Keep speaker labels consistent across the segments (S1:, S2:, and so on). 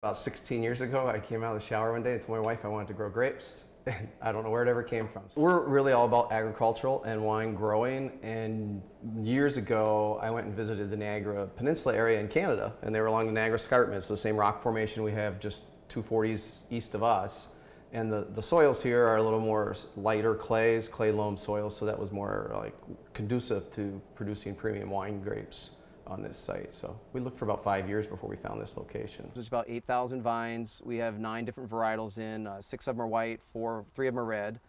S1: About 16 years ago, I came out of the shower one day and told my wife I wanted to grow grapes. And I don't know where it ever came from. So we're really all about agricultural and wine growing. And years ago, I went and visited the Niagara Peninsula area in Canada, and they were along the Niagara Escarpment. It's the same rock formation we have just 240s east of us. And the soils here are a little more lighter clays, clay loam soils, so that was more like conducive to producing premium wine grapes on this site. So we looked for about 5 years before we found this location. There's about 8,000 vines. We have 9 different varietals in. 6 of them are white, 3 of them are red.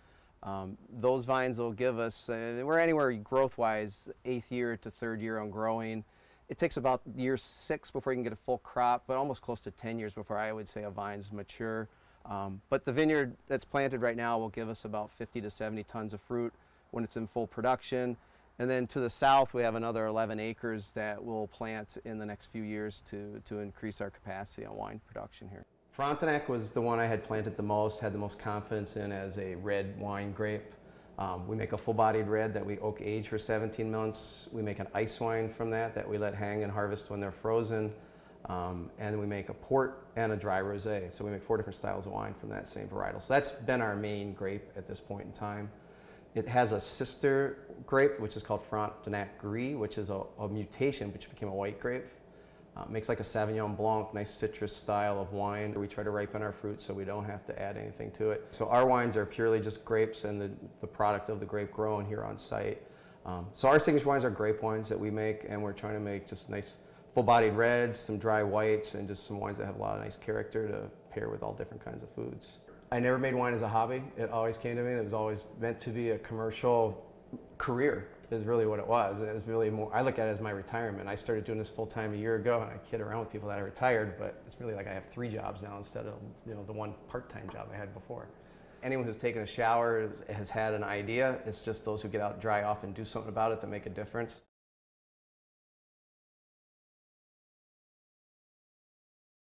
S1: Those vines will give us, we're anywhere growth-wise, 8th year to 3rd year on growing. It takes about year 6 before you can get a full crop, but almost close to 10 years before I would say a vine's mature. But the vineyard that's planted right now will give us about 50 to 70 tons of fruit when it's in full production. And then to the south, we have another 11 acres that we'll plant in the next few years to increase our capacity on wine production here. Frontenac was the one I had planted the most, had the most confidence in as a red wine grape. We make a full-bodied red that we oak age for 17 months. We make an ice wine from that we let hang and harvest when they're frozen. And we make a port and a dry rosé. So we make 4 different styles of wine from that same varietal. So that's been our main grape at this point in time. It has a sister grape, which is called Frontenac Gris, which is a mutation which became a white grape. Makes like a Sauvignon Blanc, nice citrus style of wine. We try to ripen our fruit so we don't have to add anything to it. So our wines are purely just grapes and the product of the grape grown here on site. So our signature wines are grape wines that we make, and we're trying to make just nice full-bodied reds, some dry whites, and just some wines that have a lot of nice character to pair with all different kinds of foods. I never made wine as a hobby. It always came to me. It was always meant to be a commercial career is really what it was. It was really more, I look at it as my retirement. I started doing this full-time a year ago, and I kid around with people that I retired, but it's really like I have 3 jobs now instead of the one part-time job I had before. Anyone who's taken a shower has had an idea. It's just those who get out, dry off, and do something about it that make a difference.